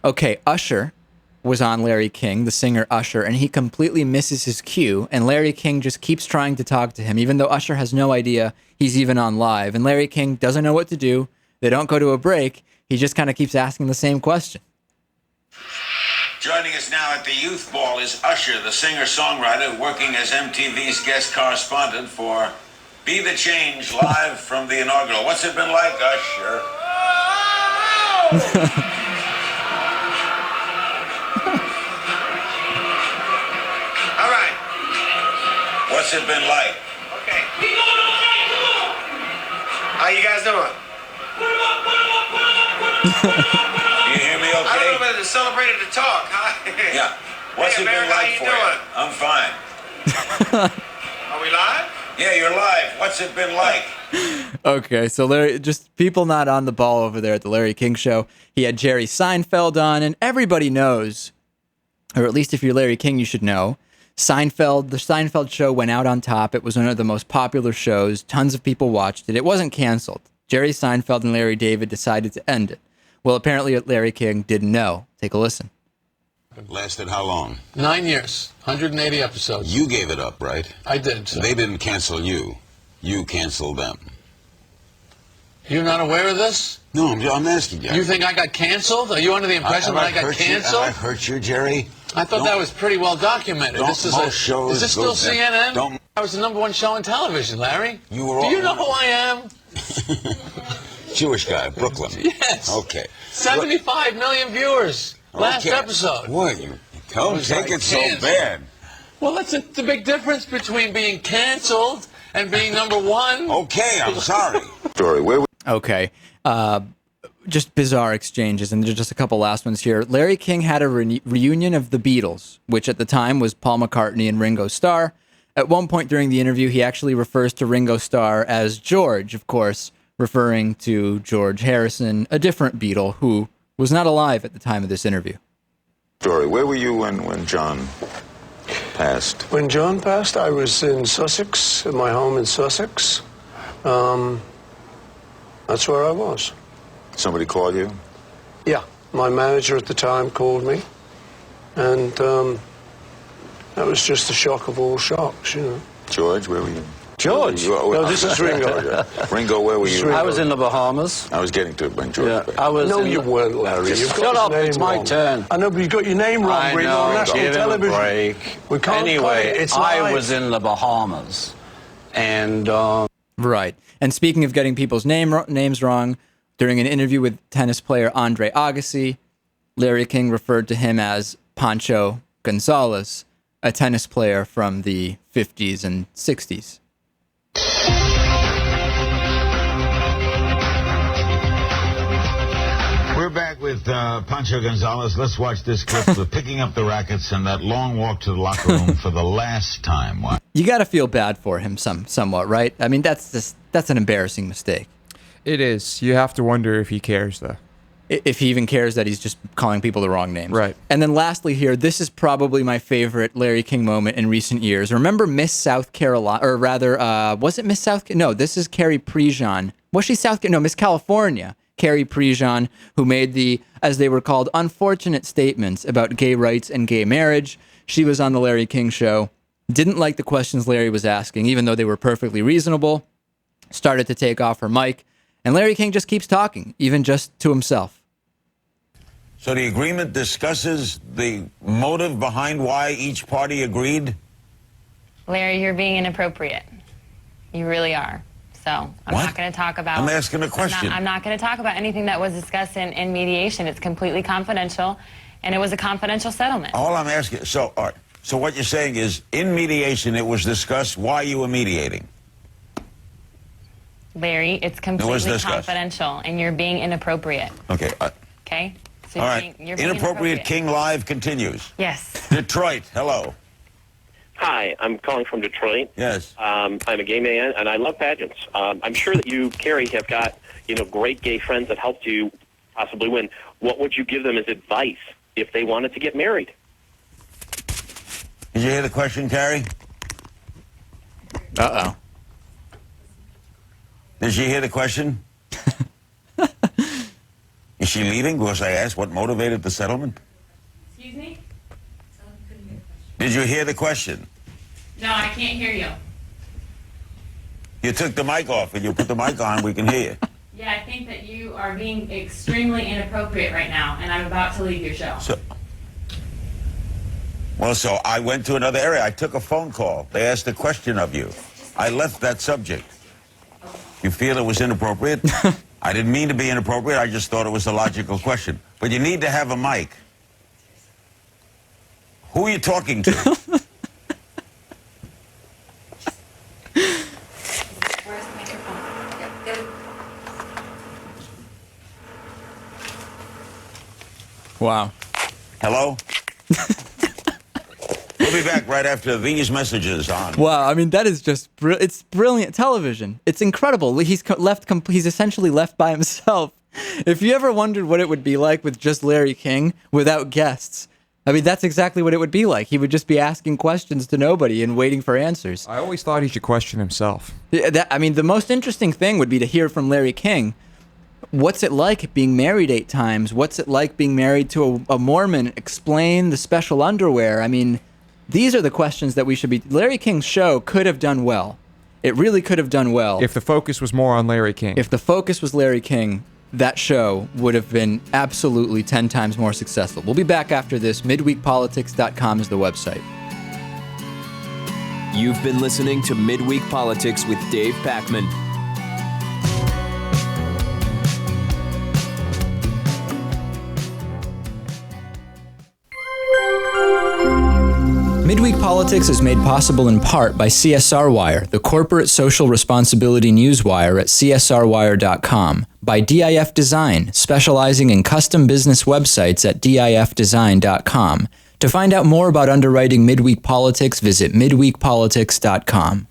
Okay, Usher was on Larry King, the singer Usher, and he completely misses his cue, and Larry King just keeps trying to talk to him, even though Usher has no idea he's even on live, and Larry King doesn't know what to do. They don't go to a break. He just kind of keeps asking the same question. Joining us now at the Youth Ball is Usher, the singer-songwriter, working as MTV's guest correspondent for Be the Change, live from the inaugural. What's it been like, Usher? All right. What's it been like? Okay. How you guys doing? You hear me okay? I don't know whether to celebrate or to talk. Huh? Yeah. What's it been like for you? I'm fine. Are we live? Yeah, you're live. What's it been like? Okay, so Larry, just people not on the ball over there at the Larry King Show. He had Jerry Seinfeld on, and everybody knows, or at least if you're Larry King, you should know, the Seinfeld show went out on top. It was one of the most popular shows. Tons of people watched it. It wasn't canceled. Jerry Seinfeld and Larry David decided to end it. Well, apparently Larry King didn't know. Take a listen. It lasted how long? 9 years, 180 episodes. You gave it up, right? I did. So. They didn't cancel you. You canceled them. You're not aware of this? No, I'm asking you. You think I got canceled? Are you under the impression that I got canceled? Have I hurt you, Jerry? I thought that was pretty well documented. Is this still CNN? I was the #1 show on television, Larry. Do you know who I am? Jewish guy, Brooklyn. Yes. Okay. 75 million viewers. Last episode. What? You don't take it so bad. Well, that's the big difference between being canceled and being #1. Okay, I'm sorry. Okay. Just bizarre exchanges, and there's just a couple last ones here. Larry King had a reunion of the Beatles, which at the time was Paul McCartney and Ringo Starr. At one point during the interview, he actually refers to Ringo Starr as George, of course, referring to George Harrison, a different Beatle who was not alive at the time of this interview. Where were you when John passed? When John passed, I was in Sussex, at my home in Sussex. That's where I was. Somebody called you? Yeah, my manager at the time called me, and that was just the shock of all shocks, you know. George, where were you? George? No, this is Ringo. Ringo, where were you? I was in the Bahamas. I was getting to bring George back. No, you weren't, Larry. Shut up, it's my turn. I know, but you got your name wrong, Ringo, on national television. Break. We can't anyway, it's I was in the Bahamas, and... Right. And speaking of getting people's names wrong, during an interview with tennis player Andre Agassi, Larry King referred to him as Pancho Gonzalez, a tennis player from the 50s and 60s. We're back with Pancho Gonzalez. Let's watch this clip of picking up the rackets and that long walk to the locker room for the last time. You got to feel bad for him somewhat, right? I mean, that's an embarrassing mistake. It is. You have to wonder if he cares, though. If he even cares that he's just calling people the wrong names. Right. And then lastly here, this is probably my favorite Larry King moment in recent years. Remember Miss South Carolina, or rather, was it Miss South? No, this is Carrie Prejean. Was she Miss California. Carrie Prejean, who made the, as they were called, unfortunate statements about gay rights and gay marriage. She was on the Larry King Show. Didn't like the questions Larry was asking, even though they were perfectly reasonable. Started to take off her mic. And Larry King just keeps talking, even just to himself. So the agreement discusses the motive behind why each party agreed? Larry, you're being inappropriate. You really are. So I'm not going to talk about... I'm asking a question. I'm not going to talk about anything that was discussed in mediation. It's completely confidential, and it was a confidential settlement. All I'm asking... So, all right. So what you're saying is, in mediation, it was discussed why you were mediating. Larry, it's completely confidential, and you're being inappropriate. Okay. Okay? So all right. Inappropriate King Live continues. Yes. Detroit, hello. Hi, I'm calling from Detroit. Yes. I'm a gay man, and I love pageants. I'm sure that you, Carrie, have got, great gay friends that helped you possibly win. What would you give them as advice if they wanted to get married? Did you hear the question, Carrie? Uh-oh. Did she hear the question? Is she leaving because I asked what motivated the settlement? Excuse me? Did you hear the question? No, I can't hear you. You took the mic off and you put the mic on, we can hear you. Yeah, I think that you are being extremely inappropriate right now, and I'm about to leave your show. So I went to another area. I took a phone call. They asked a question of you. I left that subject. You feel it was inappropriate? I didn't mean to be inappropriate. I just thought it was a logical question. But you need to have a mic. Who are you talking to? Where's the microphone? Yep, get it. Wow. Hello? We'll be back right after these messages on. Wow, I mean, that is just it's brilliant television. It's incredible. He's essentially left by himself. If you ever wondered what it would be like with just Larry King without guests, I mean, that's exactly what it would be like. He would just be asking questions to nobody and waiting for answers. I always thought he should question himself. I mean, the most interesting thing would be to hear from Larry King. What's it like being married 8 times? What's it like being married to a Mormon? Explain the special underwear. I mean, these are the questions that we should be... Larry King's show could have done well. It really could have done well. If the focus was more on Larry King. If the focus was Larry King, that show would have been absolutely 10 times more successful. We'll be back after this. MidweekPolitics.com is the website. You've been listening to Midweek Politics with Dave Pakman. Midweek Politics is made possible in part by CSR Wire, the corporate social responsibility newswire at csrwire.com, by DIF Design, specializing in custom business websites at difdesign.com. To find out more about underwriting Midweek Politics, visit midweekpolitics.com.